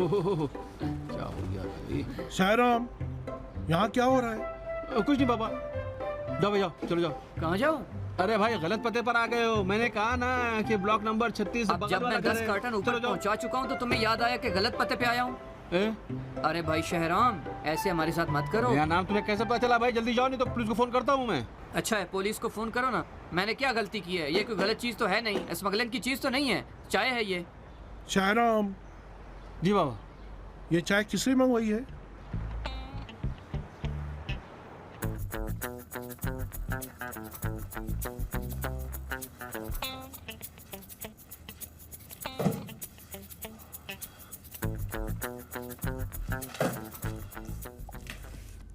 क्या हो गया भाई? शाहराम, यहाँ क्या हो रहा है? कुछ नहीं बाबा, जाओ भाई, जाओ, चलो जाओ। कहाँ जाओ? अरे भाई गलत पते पर आ गए हो। मैंने कहा ना कि ब्लॉक नंबर 36 अब जब मैं 10 कार्टन ऊपर पहुँचा चुका हूँ तो तुम्हें याद आया कि गलत पते पे आया हूँ। अरे भाई शहराम, ऐसे हमारे साथ मत करो। मेरा नाम तुम्हें कैसे पता चला भाई? जल्दी जाओ नहीं तो पुलिस को फोन करता हूँ मैं। अच्छा है, पुलिस को फोन करो ना। मैंने क्या गलती की है? ये कोई गलत चीज तो है नहीं, स्मगलिंग की चीज तो नहीं है, चाय है ये। शाहराम जी बाबा। ये चाय किसने मंगवाई है?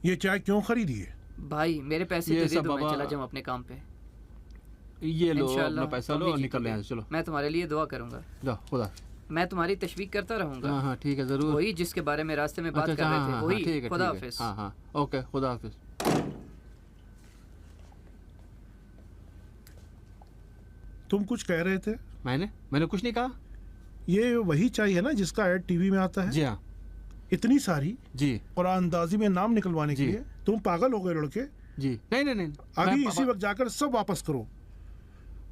ये चाय क्यों खरीदी है? भाई मेरे पैसे ये तो दे सब दो, मैं बाबा- चला जाऊँ अपने काम पे। ये लो अपना इंशाल्लाह पैसा तुम लो भी और जीतोगे। निकल यहाँ से, चलो मैं तुम्हारे लिए दुआ करूंगा। जाओ, खुदा। मैं तुम्हारी तशवीक करता रहूंगा। हाँ हाँ ठीक है, जरूर। वही जिसके बारे में रास्ते में बात अच्छा, कर रहे हाँ, थे, हाँ, वही। ठीक है, खुदा ठीक है। हाफिज। हाँ हाँ ओके, खुदा हाफिज। तुम कुछ कह रहे थे? मैंने कुछ नहीं कहा। ये वही चाय है ना जिसका ऐड टीवी में आता है? जी हाँ इतनी सारी जी और अंदाजी में नाम निकलवाने के जी। लिए तुम पागल हो गए लड़के। जी। नहीं नहीं नहीं, अभी मैं- इसी वक्त जाकर सब वापस करो।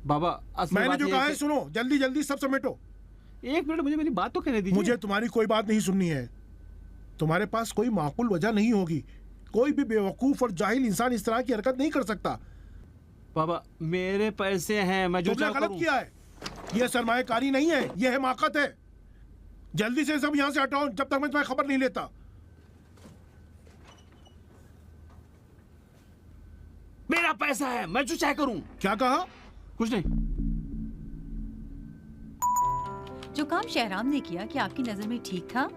बाबा असल मैंने बात जो ये कहा है कि- सुनो, जल्दी जल्दी सब समेटो। एक मिनट, मुझे मेरी बात तो कहने दीजिए। मुझे तुम्हारी कोई बात नहीं सुननी है। तुम्हारे पास कोई माकूल वजह नहीं होगी। कोई भी बेवकूफ और जाहिल इंसान इस तरह की हरकत नहीं कर सकता। बाबा मेरे पैसे हैं, मैं जो तुमने चाहूं गलत करूं। किया है। यह सरमाएकारी नहीं है, यह हिमाकत है। जल्दी से सब यहाँ से हटाओ जब तक मैं तुम्हें खबर नहीं लेता। मेरा पैसा है, मैं जो चाहे करूं। क्या कहा? कुछ नहीं। जो काम शहराम ने किया कि आपकी नजर में ठीक था?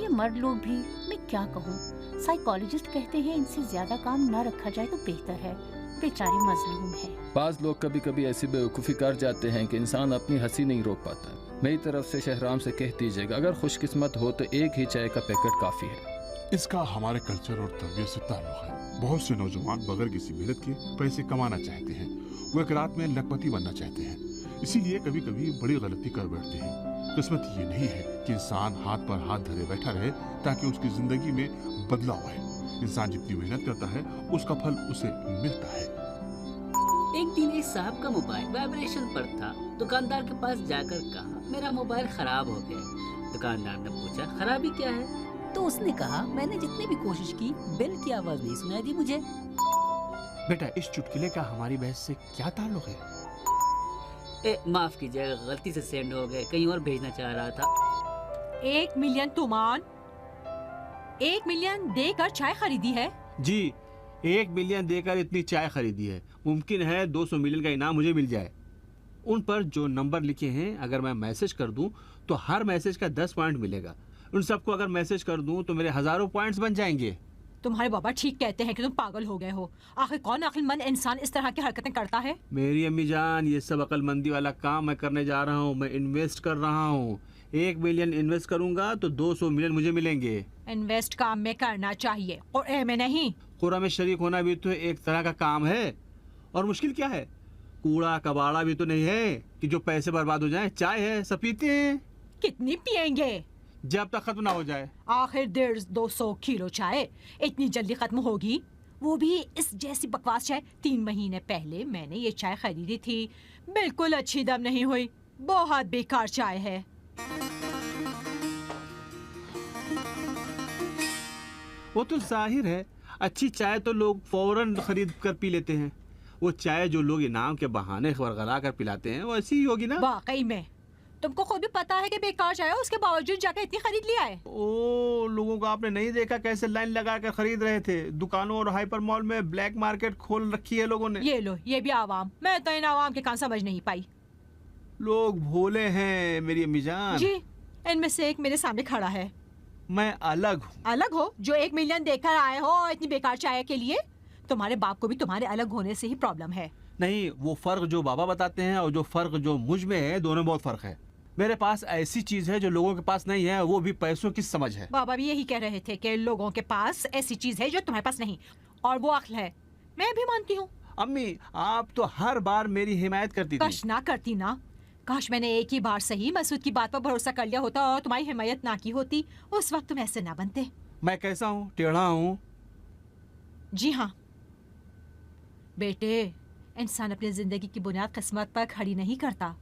ये मर्द लोग भी, मैं क्या कहूँ, साइकोलॉजिस्ट कहते हैं इनसे ज्यादा काम ना रखा जाए तो बेहतर है। बेचारे मजलूम है। बाज लोग कभी कभी ऐसी बेवकूफ़ी कर जाते हैं कि इंसान अपनी हंसी नहीं रोक पाता। मेरी तरफ से शहराम से कह दीजिएगा, अगर खुशकिस्मत हो तो एक ही चाय का पैकेट काफ़ी है। इसका हमारे कल्चर और तरबियत से ताल्लुक है। बहुत से नौजवान बगैर किसी मेहनत के पैसे कमाना चाहते हैं। वो एक रात में लखपति बनना चाहते हैं, इसीलिए कभी कभी बड़ी गलती कर बैठते हैं। किस्मत ये नहीं है कि इंसान हाथ पर हाथ धरे बैठा रहे ताकि उसकी जिंदगी में बदलाव आए। इंसान जितनी मेहनत करता है उसका फल उसे मिलता है। एक दिन एक साहब का मोबाइल वाइब्रेशन पर था। दुकानदार के पास जाकर कहा, मेरा मोबाइल खराब हो गया। दुकानदार ने पूछा, खराबी क्या है? तो उसने कहा, मैंने जितनी भी कोशिश की बेल की आवाज नहीं सुनाई दी मुझे। बेटा इस चुटकुले का हमारी बहस से क्या ताल्लुक है? माफ कीजिएगा, गलती से सेंड हो गए, कहीं और भेजना चाह रहा था। 1 मिलियन तुमान 1 मिलियन देकर चाय खरीदी है? जी, 1 मिलियन देकर इतनी चाय खरीदी है। मुमकिन है 200 मिलियन का इनाम मुझे मिल जाए। उन पर जो नंबर लिखे हैं अगर मैं मैसेज कर दूं तो हर मैसेज का 10 पॉइंट मिलेगा। उन सबको अगर मैसेज कर दूं तो मेरे हजारों पॉइंट्स बन जाएंगे। तुम्हारे बाबा ठीक कहते हैं कि तुम पागल हो गए हो। आखिर कौन अक्लमंद इंसान इस तरह की हरकतें करता है? मेरी अम्मी जान, ये सब अक्लमंदी वाला काम मैं करने जा रहा हूँ। मैं इन्वेस्ट कर रहा हूँ। 1 मिलियन इन्वेस्ट करूंगा तो 200 मिलियन मुझे मिलेंगे। इन्वेस्ट काम में करना चाहिए और ए में नहीं। कुरा में शरीक होना भी तो एक तरह का काम है। और मुश्किल क्या है? कूड़ा कबाड़ा भी तो नहीं है कि जो पैसे बर्बाद हो जाएं। चाय है, सब पीते हैं। कितनी पियेंगे? जब तक खत्म ना हो जाए। आखिर 150-200 किलो चाय इतनी जल्दी खत्म होगी? वो भी इस जैसी बकवास चाय। 3 महीने पहले मैंने ये चाय खरीदी थी, बिल्कुल अच्छी दम नहीं हुई। बहुत बेकार चाय है। वो तो जाहिर है, अच्छी चाय तो लोग फौरन खरीद कर पी लेते हैं। वो चाय जो लोग इनाम के बहाने वरगला कर पिलाते हैं वो ऐसी ही होगी ना? वाकई में तुमको खुद भी पता है कि बेकार चाय है, उसके बावजूद जाकर इतनी खरीद लिया है। ओ लोगों को आपने नहीं देखा कैसे लाइन लगा कर खरीद रहे थे? दुकानों और हाइपर मॉल में ब्लैक मार्केट खोल रखी है लोगों ने। ये लो, ये भी आवाम। मैं तो इन आवाम के काम समझ नहीं पाई। लोग भोले हैं मेरी अम्मी जान। जी, इनमें से एक मेरे सामने खड़ा है। मैं अलग हूँ। अलग हो? जो 1 मिलियन देकर आए हो इतनी बेकार चाय के लिए? तुम्हारे बाप को भी तुम्हारे अलग होने से ही प्रॉब्लम है। नहीं, वो फर्क जो बाबा बताते हैं और जो फर्क जो मुझ में है, दोनों में बहुत फर्क है। मेरे पास ऐसी चीज है जो लोगों के पास नहीं है, वो भी पैसों की समझ है। बाबा भी यही कह रहे थे कि लोगों के पास ऐसी चीज है जो तुम्हारे पास नहीं, और वो अक्ल है। मैं भी मानती हूँ। अम्मी आप तो हर बार मेरी हिमायत करती थी। कश ना करती ना, काश मैंने एक ही बार सही मसूद की बात पर भरोसा कर लिया होता और तुम्हारी हिमायत ना की होती, उस वक्त तुम ऐसे ना बनते। मैं कैसा हूँ? टेढ़ा हूँ? जी हाँ बेटे, इंसान अपनी जिंदगी की बुनियाद किस्मत पर खड़ी नहीं करता।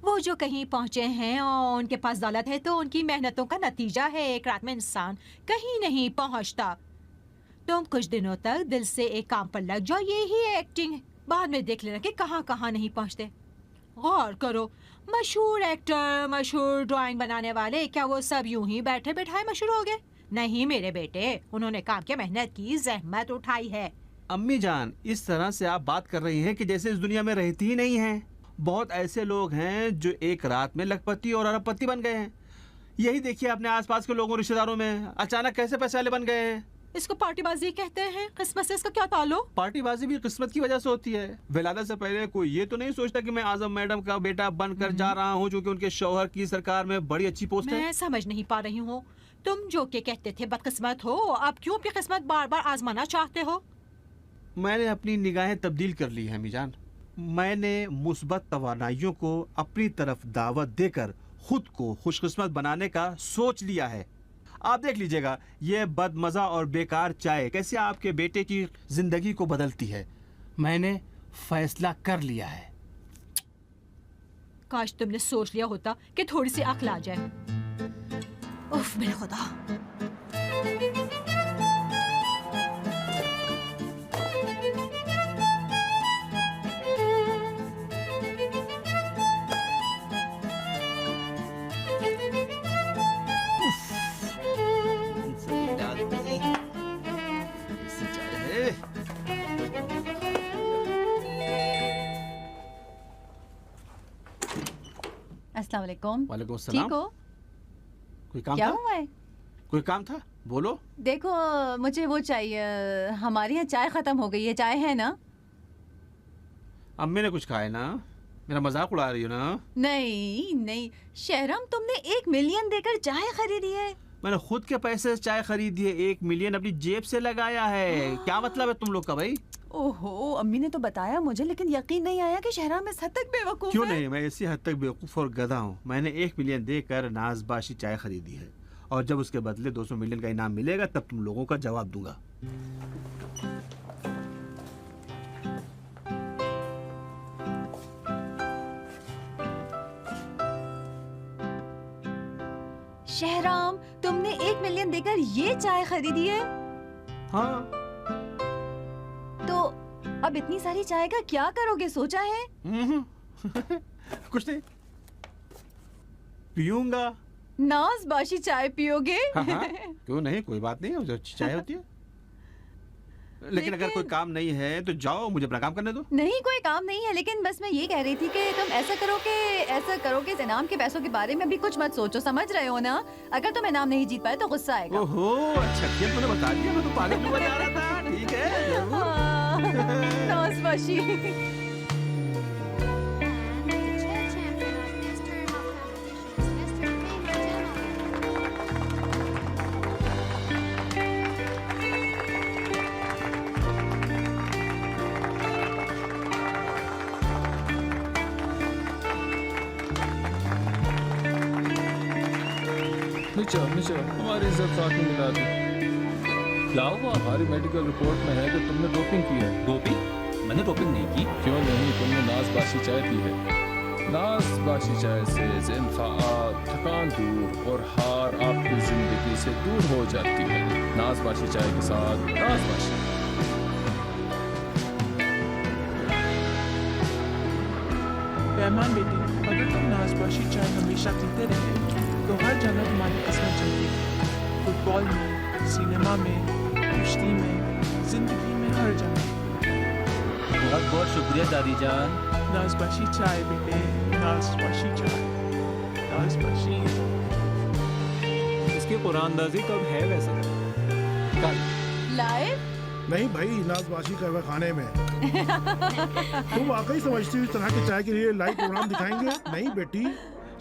वो जो कहीं पहुंचे हैं और उनके पास दौलत है तो उनकी मेहनतों का नतीजा है। एक रात में इंसान कहीं नहीं पहुंचता। तुम कुछ दिनों तक दिल से एक काम पर लग जाओ, ये ही एक्टिंग है। बाद में देख लेना कि कहाँ कहाँ नहीं पहुंचते। गौर करो, मशहूर एक्टर, मशहूर ड्राइंग बनाने वाले, क्या वो सब यूं ही बैठे बैठाए मशहूर हो गए? नहीं मेरे बेटे, उन्होंने काम की, मेहनत की, जहमत उठाई है। अम्मी जान, इस तरह से आप बात कर रही हैं कि जैसे इस दुनिया में रहती ही नहीं हैं। बहुत ऐसे लोग हैं जो एक रात में लखपति और अरबपति बन गए हैं। यही देखिए अपने आसपास के लोगों, रिश्तेदारों में अचानक कैसे पैसे वाले बन गए हैं। इसको पार्टीबाजी कहते हैं। किस्मत से इसका क्या ताल्लुक? पार्टीबाजी भी किस्मत की वजह से होती है। विलादत से पहले कोई ये तो नहीं सोचता कि मैं आजम मैडम का बेटा बनकर जा रहा हूँ, जो कि उनके शौहर की सरकार में बड़ी अच्छी पोस्ट है। मैं समझ नहीं पा रही हूँ, तुम जो के कहते थे बदकिस्मत हो, अब क्यों अपनी किस्मत बार बार आजमाना चाहते हो? मैंने अपनी निगाहें तब्दील कर ली हैं मीजान। मैंने मुस्बत तवानाइयों को अपनी तरफ दावत देकर खुद को खुशकिस्मत बनाने का सोच लिया है। आप देख लीजिएगा ये बदमज़ा और बेकार चाय कैसे आपके बेटे की जिंदगी को बदलती है। मैंने फैसला कर लिया है। काश तुमने सोच लिया होता कि थोड़ी सी अक्ल आ जाए। उफ मेरे खुदा। अस्सलाम वालेकुम। वालेकुम अस्सलाम। ठीक हो? कोई काम क्या था? हुआ है? कोई काम था? बोलो। देखो मुझे वो चाहिए, हमारे यहाँ चाय खत्म हो गई है। चाय है ना? अम्मी ने कुछ खाया ना? मेरा मजाक उड़ा रही हो ना? नहीं नहीं शहराम, तुमने 1 मिलियन देकर चाय खरीदी है। मैंने खुद के पैसे से चाय खरीदी है। 1 मिलियन अपनी जेब से लगाया है। क्या मतलब है तुम लोग का भाई? ओहो, अम्मी ने तो बताया मुझे, लेकिन यकीन नहीं आया कि शहराम इस हद तक बेवकूफ क्यों है। नहीं, मैं इसी हद तक बेवकूफ और गधा हूँ। मैंने 1 मिलियन देकर नाजबाशी चाय खरीदी है और जब उसके बदले 200 मिलियन का इनाम मिलेगा तब तुम लोगों का जवाब दूंगा। शहराम, तुमने 1 मिलियन देकर ये चाय खरीदी है? हाँ। तो अब इतनी सारी चाय का क्या करोगे, सोचा है? कुछ नहीं, पीऊंगा। नाजबाशी चाय पियोगे? हाँ, हाँ, क्यों नहीं, कोई बात नहीं है, जो अच्छी चाय होती है। लेकिन अगर कोई काम नहीं है तो जाओ, मुझे अपना काम करने दो। नहीं कोई काम नहीं है, लेकिन बस मैं ये कह रही थी कि तुम ऐसा करो कि इस इनाम के पैसों के बारे में भी कुछ मत सोचो, समझ रहे हो ना? अगर तुम इनाम नहीं जीत पाए तो गुस्सा आएगा। ओहो, अच्छा किया तुमने बता दिया, मैं तो पागल क्यों बजा रहा था। ठीक है, जरूर। नाज़बाशी। नीचे हमारी इज्जत साथ में मिला दी। क्या हुआ? हमारी मेडिकल रिपोर्ट में है कि तुमने डोपिंग की है। डोपिंग? मैंने डोपिंग नहीं की। क्यों नहीं, तुमने नाजबाशी चाय पी है। नाजबाशी चाय से ज़िंफ़ाआत, थकान दूर और हार आपकी जिंदगी से दूर हो जाती है। नाजबाशी चाय के साथ नाजबाशी। पैमान बेटी, अगर तुम नाजबाशी चाय हमेशा पीते रहे तो हर जगह तुम्हारी किस्मत चलती। फुटबॉल में, सिनेमा में, कुश्ती में, जिंदगी में, हर जगह। बहुत बहुत शुक्रिया दादी जान। नाजबाशी चाय बेटे, नाजबाशी चाय, नाजबाशी। इसकी कुरानदाजी कब है वैसे? कल। लाइव? नहीं भाई, नाजबाशी कर रहा खाने में। तुम वाकई समझती हो इस तरह की चाय के लिए लाइव प्रोग्राम दिखाएंगे? नहीं बेटी।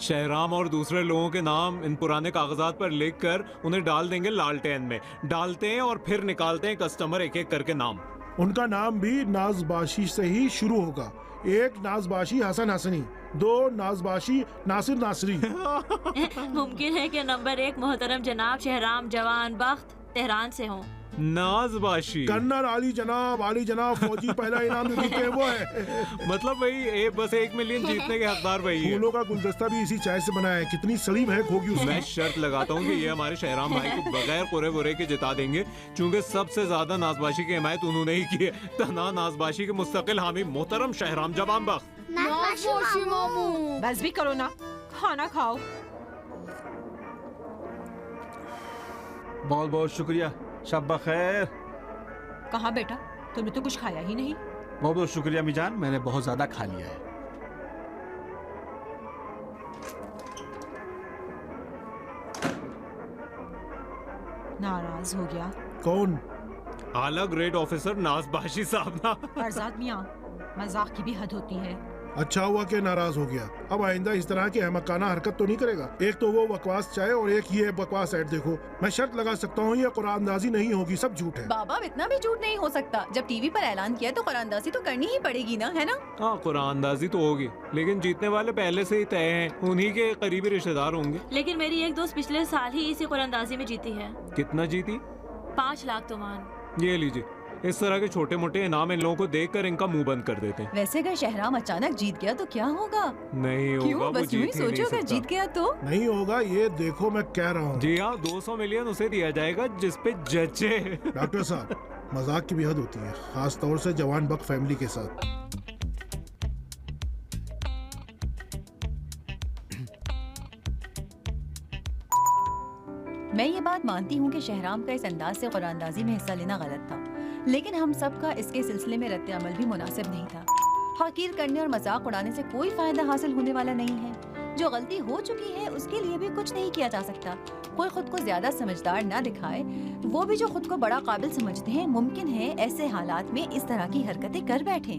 शहराम और दूसरे लोगों के नाम इन पुराने कागजात पर लिखकर उन्हें डाल देंगे लालटेन में। डालते हैं और फिर निकालते हैं कस्टमर एक एक करके नाम। उनका नाम भी नाजबाशी से ही शुरू होगा। एक नाजबाशी हसन हसनी, दो नाजबाशी नासिर नासरी। मुमकिन है कि नंबर 1 मोहतरम जनाब शहराम जवान बख्त तेहरान से हो। नाजबाशी कर्नल आली जनाब फौजी पहला इनाम जो जीते हैं वो है। मतलब भाई बस 1 मिलियन जीतने के हकदार भाई है। फूलों का गुलदस्ता भी इसी चाय से बना है। कितनी सड़ी महक होगी उसमें। मैं शर्त लगाता हूँ कि ये हमारे शहराम भाई को बगैर कुरे के जिता देंगे, क्योंकि सबसे ज्यादा नाजबाशी की हिमायत उन्होंने ही की है। तना नाजबाशी के मुस्तकिल हामी मोहतरम शहराम जवान बख्त। बस भी करो ना, खाना खाओ। बहुत बहुत शुक्रिया, शब खैर। कहाँ बेटा, तुमने तो कुछ खाया ही नहीं। बहुत बहुत शुक्रिया मिजान, मैंने बहुत ज्यादा खा लिया है। नाराज हो गया कौन? आला ग्रेड ऑफिसर नाजबाशी साहब ना। फरजाद मियाँ, मजाक की भी हद होती है। अच्छा हुआ कि नाराज हो गया। अब आइंदा इस तरह की अहमकाना हरकत तो नहीं करेगा। एक तो वो बकवास चाय और एक ये बकवास ऐड देखो। मैं शर्त लगा सकता हूँ ये कुरानंदाजी नहीं होगी, सब झूठ है। बाबा इतना भी झूठ नहीं हो सकता। जब टीवी पर ऐलान किया तो कुरानंदाजी तो करनी ही पड़ेगी ना, है ना? हाँ, कुरानंदाजी तो होगी, लेकिन जीतने वाले पहले से ही तय हैं, उन्हीं के करीबी रिश्तेदार होंगे। लेकिन मेरी एक दोस्त पिछले साल ही इसी कुरानंदाजी में जीती है। कितना जीती? 5 लाख तोमान। ये लीजिए, इस तरह के छोटे मोटे इनाम इन लोगों को देखकर इनका मुंह बंद कर देते हैं। वैसे अगर शहराम अचानक जीत गया तो क्या होगा? नहीं होगा, क्यों? वो बस यूं ही जीत ही नहीं सोचो, अगर सकता। जीत गया तो नहीं होगा, ये देखो मैं कह रहा हूँ। जी हाँ, 200 मिलियन उसे दिया जाएगा जिस पे जचे। डॉक्टर साहब, मजाक की भी हद होती है, खास तौर से जवान बख्त फैमिली के साथ। मैं ये बात मानती हूँ कि शहराम का इस अंदाज से कुरानंदाजी में हिस्सा लेना गलत था, लेकिन हम सब का इसके सिलसिले में रद्द अमल भी मुनासिब नहीं था। हकीर करने और मजाक उड़ाने से कोई फायदा हासिल होने वाला नहीं है। जो गलती हो चुकी है उसके लिए भी कुछ नहीं किया जा सकता। कोई खुद को ज्यादा समझदार ना दिखाए। वो भी जो खुद को बड़ा काबिल समझते हैं, मुमकिन है ऐसे हालात में इस तरह की हरकतें कर बैठें।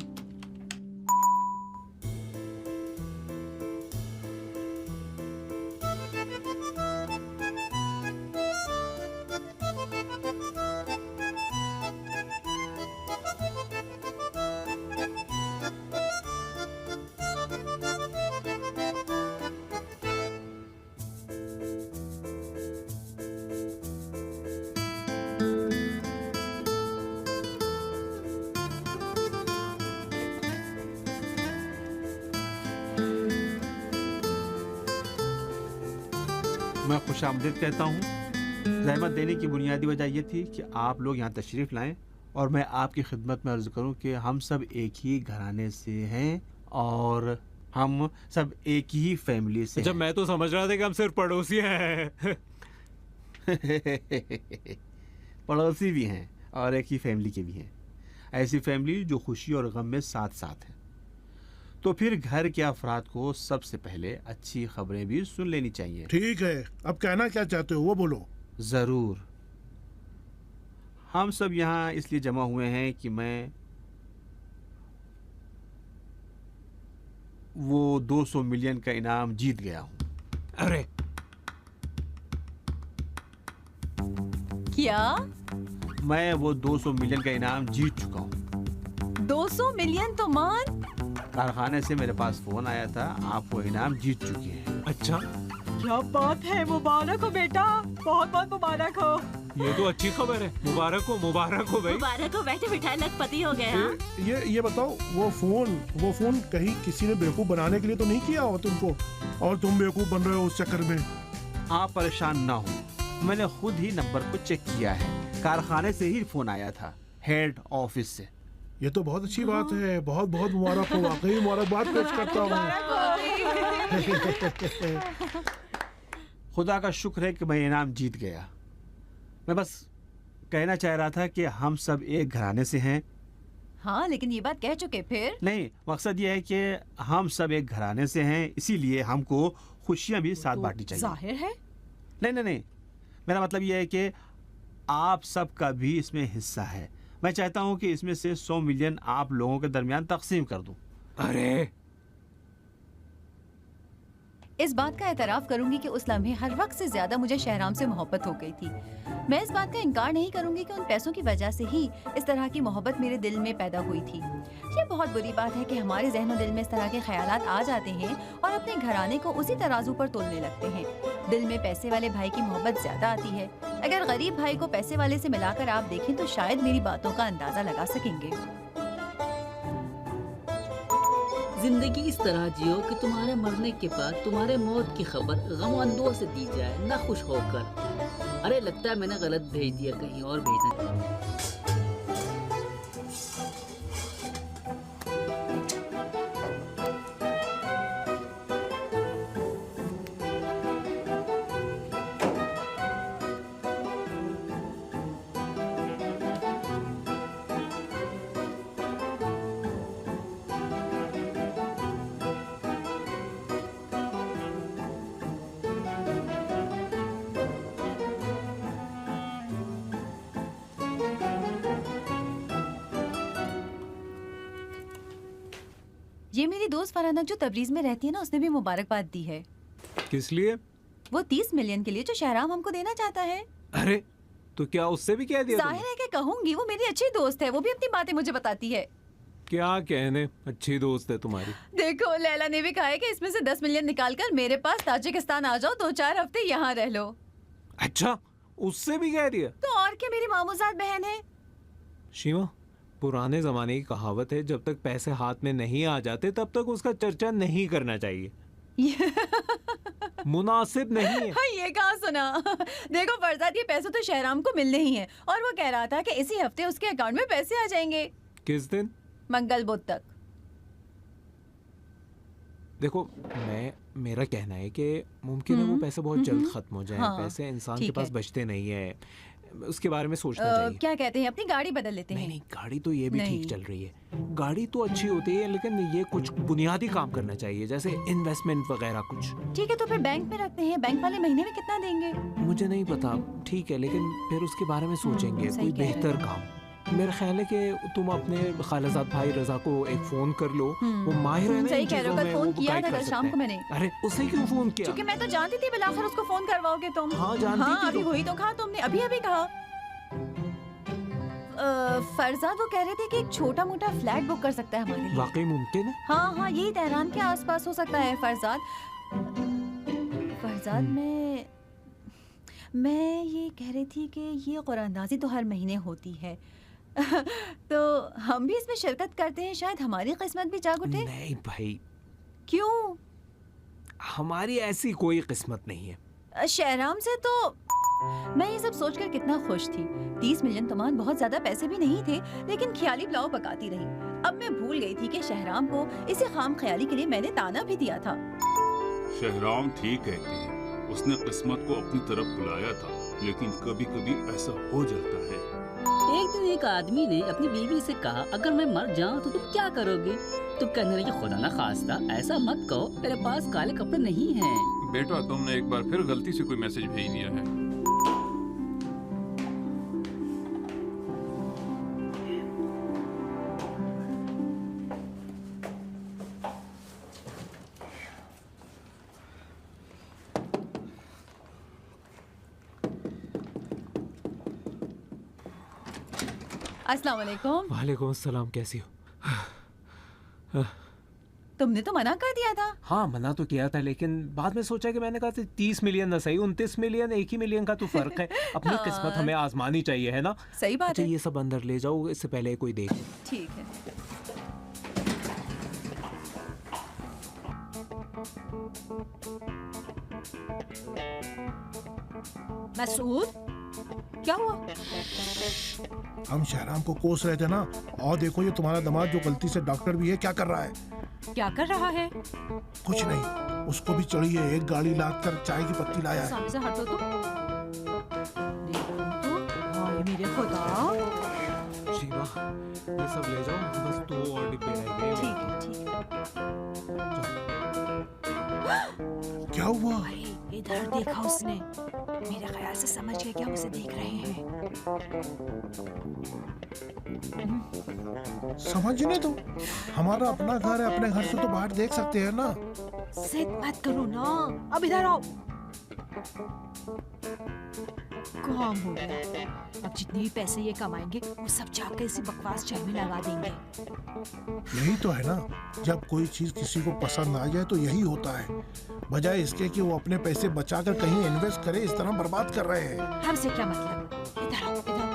मैं खुशामदीद कहता हूँ। ज़हमत देने की बुनियादी वजह यह थी कि आप लोग यहाँ तशरीफ़ लाएं और मैं आपकी खिदमत में अर्ज़ करूँ कि हम सब एक ही घराने से हैं और हम सब एक ही फैमिली से जब मैं तो समझ रहा था कि हम सिर्फ पड़ोसी हैं। पड़ोसी भी हैं और एक ही फैमिली के भी हैं। ऐसी फैमिली जो खुशी और गम में साथ साथ है। तो फिर घर के अफराद को सबसे पहले अच्छी खबरें भी सुन लेनी चाहिए। ठीक है, अब कहना क्या चाहते हो वो बोलो। ज़रूर। हम सब यहाँ इसलिए जमा हुए हैं कि मैं वो 200 मिलियन का इनाम जीत गया हूँ। अरे क्या? मैं वो 200 मिलियन का इनाम जीत चुका हूँ। 200 मिलियन तो मान। कारखाने से मेरे पास फोन आया था, आप वो इनाम जीत चुके हैं। अच्छा, क्या बात है, मुबारक हो बेटा, बहुत बहुत मुबारक हो। ये तो अच्छी खबर है। मुबारक हो भाई। मुबारक हो, बैठे बिठाए लखपति हो गए। हाँ? ये बताओ, वो फोन कहीं किसी ने बेवकूफ बनाने के लिए तो नहीं किया हो तुमको, और तुम बेवकूफ बन रहे हो उस चक्कर में? आप परेशान ना हो, मैंने खुद ही नंबर को चेक किया है। कारखाने से ही फोन आया था, हेड ऑफिस से। ये तो बहुत अच्छी बात है। बहुत बहुत मुबारक हो, वाकई मुबारकबाद पेश करता हूँ। खुदा का शुक्र है कि मैं इनाम जीत गया। मैं बस कहना चाह रहा था कि हम सब एक घराने से हैं। हाँ, लेकिन ये बात कह चुके फिर। नहीं, मकसद ये है कि हम सब एक घराने से हैं, इसीलिए हमको खुशियां भी साथ बांटनी चाहिए। जाहिर है। नहीं, मेरा मतलब ये है कि आप सब का भी इसमें हिस्सा है। मैं चाहता हूं कि इसमें से 100 मिलियन आप लोगों के दरमियान तकसीम कर दूं। अरे इस बात का एतराफ़ करूंगी कि उस लम्हे हर वक्त से ज्यादा मुझे शहराम से मोहब्बत हो गई थी। मैं इस बात का इनकार नहीं करूंगी कि उन पैसों की वजह से ही इस तरह की मोहब्बत मेरे दिल में पैदा हुई थी। ये बहुत बुरी बात है कि हमारे ज़हन दिल में इस तरह के ख्यालात आ जाते हैं और अपने घराने को उसी तराजू पर तोलने लगते हैं। दिल में पैसे वाले भाई की मोहब्बत ज्यादा आती है। अगर गरीब भाई को पैसे वाले से मिलाकर आप देखें तो शायद मेरी बातों का अंदाजा लगा सकेंगे। जिंदगी इस तरह जियो कि तुम्हारे मरने के बाद तुम्हारे मौत की खबर गमअंदों से दी जाए, ना खुश होकर। अरे लगता है मैंने गलत भेज दिया, कहीं और भेजना। ये मेरी दोस्त फरहाना जो तबरीज में रहती है ना, उसने भी मुबारकबाद दी है। किस लिए? वो 30 मिलियन के लिए जो शहराम हमको देना चाहता है। अरे तो क्या उससे भी कह दिया? जाहिर है कि कहूंगी, वो मेरी अच्छी दोस्त है, वो भी अपनी बातें मुझे बताती है। क्या कहने, अच्छी दोस्त है तुम्हारी। देखो लैला ने भी कहा है कि इसमें से 10 मिलियन निकाल कर मेरे पास ताजिकिस्तान आ जाओ, 2-4 हफ्ते यहाँ रह लो। अच्छा, उससे भी कह दिया? तो और क्या, मेरी मामूजात बहन है। शिवा, पुराने जमाने की कहावत है, जब तक पैसे हाथ में नहीं आ जाते तब तक उसका चर्चा नहीं करना चाहिए। मुनासिब नहीं है। हाँ, ये कहाँ सुना। देखो फरजाद, ये पैसे तो शहराम को मिलने ही हैं और वो कह रहा था कि इसी हफ्ते उसके अकाउंट में पैसे आ जाएंगे। किस दिन? मंगल बुध तक। देखो, मेरा कहना है कि मुमकिन है वो पैसे बहुत जल्द खत्म हो जाएं। हाँ, पैसे इंसान के पास बचते नहीं है, उसके बारे में सोचना चाहिए। क्या कहते हैं, अपनी गाड़ी बदल लेते हैं। नहीं, गाड़ी तो ये भी ठीक चल रही है, गाड़ी तो अच्छी होती है, लेकिन ये कुछ बुनियादी काम करना चाहिए, जैसे इन्वेस्टमेंट वगैरह कुछ। ठीक है, तो फिर बैंक में रखते हैं। बैंक वाले महीने में कितना देंगे? मुझे नहीं पता, ठीक है, लेकिन फिर उसके बारे में सोचेंगे कोई बेहतर काम। मेरा ख्याल है कि तुम अपने खालाजाद भाई रजा को एक फोन कर लो, वो माहिर है ना। सही कह रहे हो, कल फोन किया था कल शाम को मैंने। अरे उसे क्यों फोन किया? क्योंकि मैं तो जानती थी बिलाखिर उसको फोन करवाओगे तुम। हाँ, जानती थी। अभी वही तो कहा तुमने, अभी कहा। फरजाद वो कह रहे थे कि एक छोटा मोटा फ्लैट बुक कर सकता है हमारे लिए। वाकई मुमकिन है? हाँ, यही तेहरान के आसपास हो सकता है। फरजाद मैं ये कह रही थी कि ये कुरानदाजी तो हर महीने होती है तो हम भी इसमें शिरकत करते हैं, शायद हमारी किस्मत भी जाग उठे। नहीं भाई। क्यों? हमारी ऐसी कोई किस्मत नहीं है। शहराम से तो मैं ये सब सोचकर कितना खुश थी। 30 मिलियन तमान बहुत ज्यादा पैसे भी नहीं थे, लेकिन ख्याली पुलाव पकाती रही। अब मैं भूल गई थी कि शहराम को इसी खाम ख्याली के लिए मैंने ताना भी दिया था। शहराम ठीक कहती है, उसने किस्मत को अपनी तरफ बुलाया था, लेकिन कभी कभी ऐसा हो जाता है। एक दिन एक आदमी ने अपनी बीवी से कहा, अगर मैं मर जाऊं तो तुम क्या करोगे? तो कहने लगी, खुदा ना खास्ता ऐसा मत कहो, मेरे पास काले कपड़े नहीं हैं। बेटा, तुमने एक बार फिर गलती से कोई मैसेज भेज दिया है। अस्सलाम वालेकुम। वालेकुम अस्सलाम, कैसी हो? तुमने तो मना कर दिया था। हाँ, मना तो किया था, लेकिन बाद में सोचा कि मैंने कहा 30 मिलियन ना सही, 29 मिलियन, 1 ही मिलियन का तो फर्क है। अपनी किस्मत हमें आजमानी चाहिए, है ना? सही बात अच्छा, है। ये सब अंदर ले जाओ, इससे पहले कोई देख। ठीक है। मसूद, क्या हुआ? हम शहराम को कोस रहे थे ना, और देखो ये तुम्हारा दामाद जो गलती से डॉक्टर भी है, क्या कर रहा है? क्या कर रहा है? कुछ नहीं, उसको भी चढ़ी है, एक गाड़ी लाद कर चाय की पत्ती लाया है। सामने से हटो तुम। हाय मेरे खुदा, शीबा, ये सब ले जाओ, बस 2 और डिब्बे रह गए। ठीक है, ठीक है। क्या हुआ? अरे इधर देखा उसने, मेरे ख्याल से समझ गया कि हम उसे देख रहे हैं। समझने दो, हमारा अपना घर है, अपने घर से तो बाहर देख सकते हैं ना। जिद मत करो ना, अब इधर आओ। काम हो गया। अब जितने भी पैसे ये कमाएंगे वो सब जाकर इसी बकवास चाय में लगा देंगे। यही तो है ना, जब कोई चीज किसी को पसंद आ जाए तो यही होता है, बजाय इसके कि वो अपने पैसे बचाकर कहीं इन्वेस्ट करे, इस तरह बर्बाद कर रहे हैं। हमसे क्या मतलब? इधर आओ, इधर।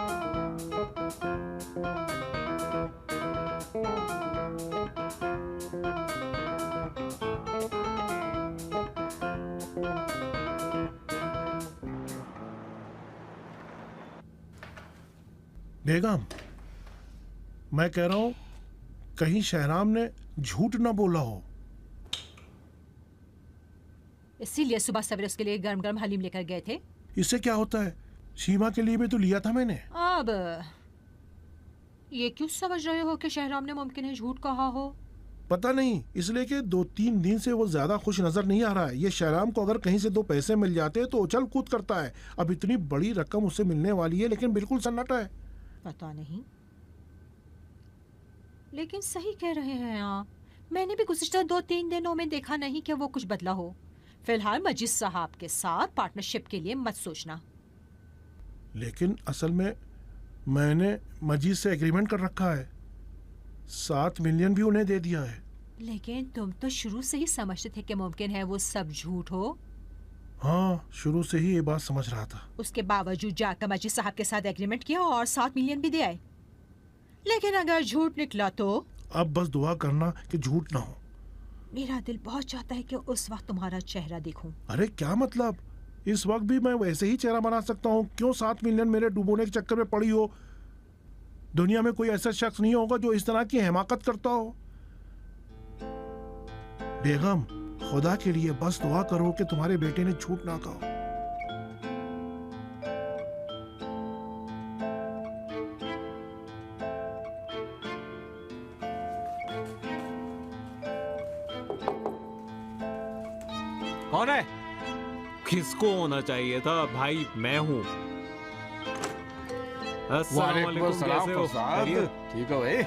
बेगम, मैं कह रहा हूँ कहीं शहराम ने झूठ ना बोला हो। इसीलिए सुबह सवेरे उसके लिए गरम गरम हलीम लेकर गए थे। इससे क्या होता है? सीमा के लिए भी तो लिया था मैंने। अब ये क्यों समझ रहे हो कि शहराम ने मुमकिन है झूठ कहा हो? पता नहीं, इसलिए कि 2-3 दिन से वो ज्यादा खुश नजर नहीं आ रहा है। ये शहराम को अगर कहीं से 2 पैसे मिल जाते हैं तो उछल कूद करता है। अब इतनी बड़ी रकम उसे मिलने वाली है लेकिन बिल्कुल सन्नाटा है। पता नहीं, लेकिन सही कह रहे हैं आप। मैंने भी गुज़िश्ता 2-3 दिनों में देखा नहीं कि वो कुछ बदला हो। फिलहाल मजीद साहब के साथ पार्टनरशिप के लिए मत सोचना। लेकिन असल में मैंने मजीद से एग्रीमेंट कर रखा है, 7 मिलियन भी उन्हें दे दिया है। लेकिन तुम तो शुरू से ही समझते थे कि मुमकिन है वो सब झूठ हो। हाँ, शुरू से ही ये बात समझ रहा था। उसके बावजूद जाकर मजीद साहब के साथ एग्रीमेंट किया और 7 मिलियन भी दे आए। लेकिन अगर झूठ निकला तो? अब बस दुआ करना कि झूठ ना हो। मेरा दिल बहुत चाहता है कि उस वक्त तुम्हारा चेहरा देखूं। अरे क्या मतलब, इस वक्त भी मैं वैसे ही चेहरा बना सकता हूँ। क्यों 7 मिलियन मेरे डुबोने के चक्कर में पड़ी हो? दुनिया में कोई ऐसा शख्स नहीं होगा जो इस तरह की हिमाकत करता हो। बेगम, खुदा के लिए बस दुआ करो कि तुम्हारे बेटे ने झूठ ना कहा। कौन है? किसको होना चाहिए था भाई? मैं हूँ। अस्सलाम वालेकुम, कैसे हो? खैरियत? ठीक हो भाई?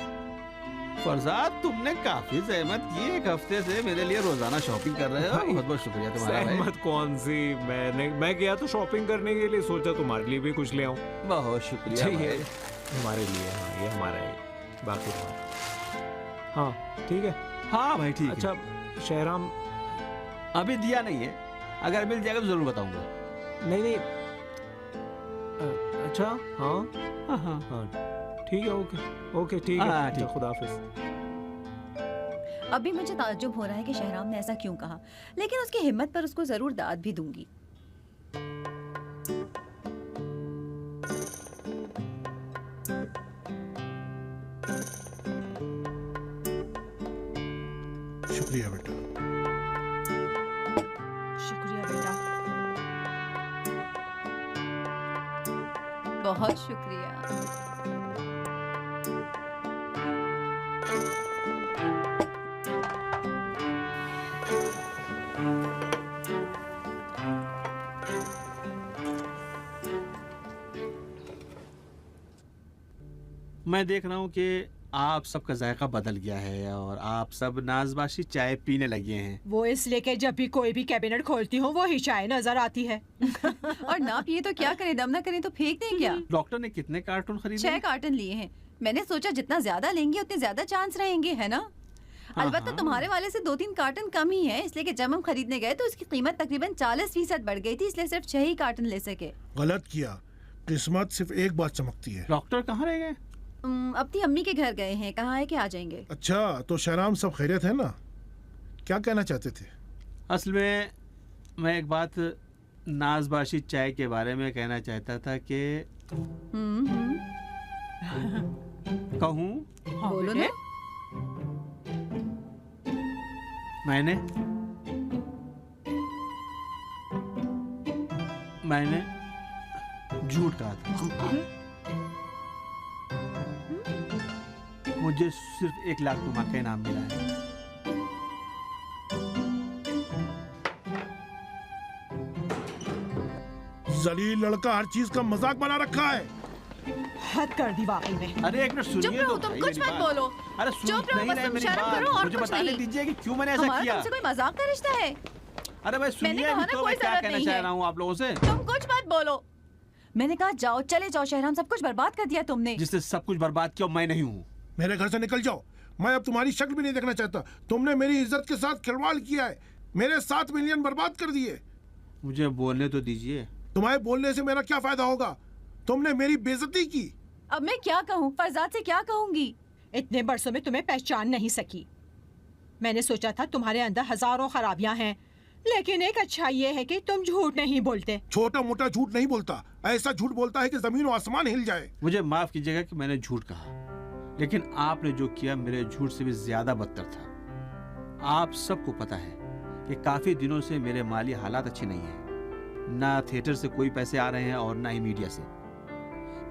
फरजाद, तुमने काफी जहमत की। 1 हफ्ते से मेरे लिए रोजाना शॉपिंग कर रहे हो। बहुत बहुत शुक्रिया तुम्हारा भाई। सहमत कौन सी? मैं गया तो शॉपिंग करने के लिए, सोचा तुम्हारे लिए भी कुछ ले आऊं। बहुत शुक्रिया भाई। हमारे लिए, हाँ ये हमारा है, बाकी तुम्हारा। हाँ ठीक है। हाँ भाई ठीक है। अच्छा शहराम, अभी दिया नहीं है, अगर मिल जाएगा तो जरूर बताऊंगा। नहीं अच्छा हाँ हाँ हाँ हाँ ठीक है। ओके ठीक है। हाँ, ठीक। खुदा हाफिज। अभी मुझे ताज्जुब हो रहा है कि शहराम ने ऐसा क्यों कहा, लेकिन उसकी हिम्मत पर उसको जरूर दाद भी दूंगी। शुक्रिया बेटा। शुक्रिया बेटा। बहुत शुक्रिया। मैं देख रहा हूँ कि आप सबका जायका बदल गया है और आप सब नाजबाशी चाय पीने लगे हैं। वो इसलिए कि जब भी कोई भी कैबिनेट खोलती हूँ वही चाय नजर आती है। और ना पिए तो क्या करें, दम ना करें तो फेंक दें क्या? डॉक्टर ने कितने कार्टून खरीदे? 6 कार्टन लिए हैं। मैंने सोचा जितना ज्यादा लेंगे उतने ज्यादा चांस रहेंगे, है ना? अलबत्ता तुम्हारे वाले से 2-3 कार्टन कम ही है, इसलिए कि जब हम खरीदने गए तो उसकी कीमत तकरीबन 40% बढ़ गई थी, इसलिए सिर्फ 6 ही कार्टन ले सके। गलत किया, किस्मत सिर्फ एक बात चमकती है। डॉक्टर कहाँ रह गए? अपनी अम्मी के घर गए हैं, कहा है कि आ जाएंगे। अच्छा, तो शहराम सब खैरियत है ना? क्या कहना चाहते थे? असल में मैं एक बात नाजबाशी चाय के बारे में कहना चाहता था कि कहूँ? बोलो ना। मैंने झूठ कहा था। मुझे सिर्फ 1 लाख तुम्हारा का इनाम मिला है। जलील लड़का हर चीज का मजाक बना रखा है। हद कर दी वाकई में। अरे एक मिनट चुप सुनिए रहो, तो तुम भाई कुछ मेरी मत बात। बोलो। अरे चुप सुन रहो, नहीं बस रहे मेरी शर्म बात। करो और मुझे कुछ बताने नहीं। दीजिए कि क्यों मैंने ऐसा हमारा किया। तुमसे कोई मजाक का रिश्ता है? अरे भाई सुनिए कहा अभी ना, तो कोई मैं क्या जरूरत कहना नहीं चाह है। रहा हूँ आप लोगों से। तुम कुछ मत बोलो। मैंने कहा जाओ, चले जाओ शहराम, सब कुछ बर्बाद कर दिया तुमने। जिसने सब कुछ बर्बाद किया मैं नहीं हूँ। मेरे घर से निकल जाओ, मैं अब तुम्हारी शक्ल भी नहीं देखना चाहता। तुमने मेरी इज्जत के साथ खिलवाड़ किया है, मेरे 7 मिलियन बर्बाद कर दिए। मुझे बोलने तो दीजिए। तुम्हारे बोलने से मेरा क्या फायदा होगा? तुमने मेरी बेइज्जती की। अब मैं क्या कहूँ, फरजाद से क्या कहूँगी? इतने बरसों में तुम्हें पहचान नहीं सकी। मैंने सोचा था तुम्हारे अंदर हजारों खराबियां हैं, लेकिन एक अच्छा ये है कि तुम झूठ नहीं बोलते। छोटा मोटा झूठ नहीं बोलता, ऐसा झूठ बोलता है कि जमीन और आसमान हिल जाए। मुझे माफ कीजिएगा कि मैंने झूठ कहा, लेकिन आपने जो किया मेरे झूठ से भी ज्यादा बदतर था। आप सबको पता है कि काफी दिनों से मेरे माली हालात अच्छे नहीं हैं। ना थिएटर से कोई पैसे आ रहे हैं और ना ही मीडिया से,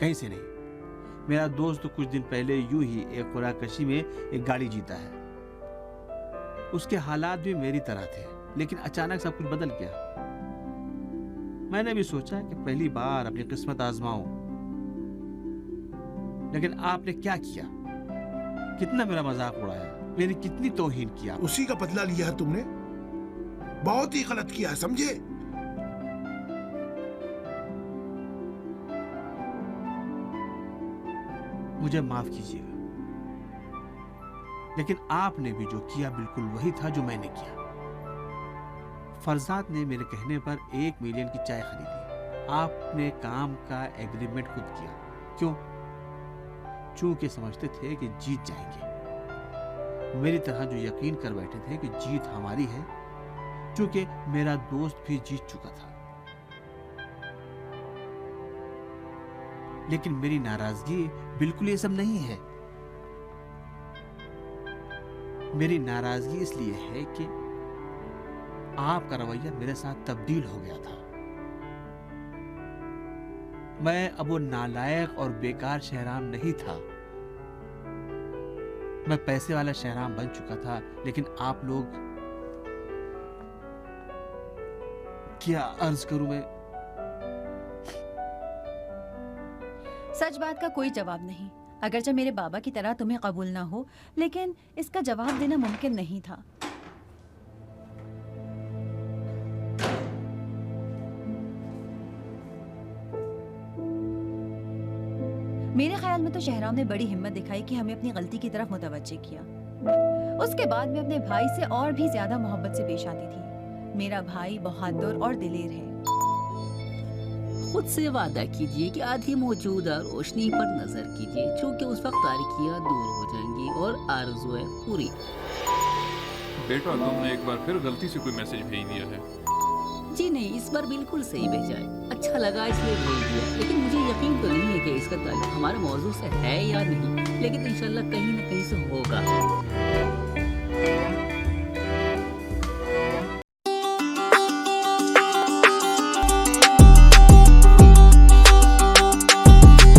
कहीं से नहीं। मेरा दोस्त तो कुछ दिन पहले यूं ही एक खुराकशी में एक गाड़ी जीता है। उसके हालात भी मेरी तरह थे, लेकिन अचानक सब कुछ बदल गया। मैंने भी सोचा कि पहली बार अपनी किस्मत आजमाऊं, लेकिन आपने क्या किया? कितना मेरा मजाक उड़ाया, मेरी कितनी तौहीन किया। उसी का बदला लिया है तुमने। बहुत ही गलत किया है, समझे? मुझे माफ कीजिएगा, लेकिन आपने भी जो किया बिल्कुल वही था जो मैंने किया। फरजाद ने मेरे कहने पर 1 मिलियन की चाय खरीदी। आपने काम का एग्रीमेंट खुद किया। क्यों? चूंकि समझते थे कि जीत जाएंगे। मेरी तरह जो यकीन कर बैठे थे कि जीत हमारी है, चूंकि मेरा दोस्त भी जीत चुका था। लेकिन मेरी नाराजगी बिल्कुल ये सब नहीं है। मेरी नाराजगी इसलिए है कि आपका रवैया मेरे साथ तब्दील हो गया था। मैं अब वो नालायक और बेकार शहराम नहीं था। मैं पैसे वाला शहराम बन चुका था, लेकिन आप लोग, क्या अर्ज करूं मैं? सच बात का कोई जवाब नहीं। अगरचे मेरे बाबा की तरह तुम्हें कबूल ना हो, लेकिन इसका जवाब देना मुमकिन नहीं था। मेरे ख्याल में तो शहराम ने बड़ी हिम्मत दिखाई कि हमें अपनी गलती की तरफ मुतवज्जे किया। उसके बाद मैं अपने भाई से और भी ज्यादा मोहब्बत से पेश आती थी। मेरा भाई बहादुर और दिलेर है। खुद से वादा कीजिए कि आधी मौजूदा रोशनी पर नजर कीजिए, क्योंकि उस वक्त तारिकियां दूर हो जाएंगी और आरज़ुएं पूरी। बेटा, तुमने एक बार फिर गलती से कोई मैसेज भेज दिया है। जी नहीं, इस बार बिल्कुल सही भेजा है। अच्छा लगा इसलिए भेज दिया, लेकिन मुझे यकीन तो नहीं है कि इसका ताल्लुक हमारे मौजू से है या नहीं, लेकिन इंशाल्लाह कहीं न कहीं से होगा।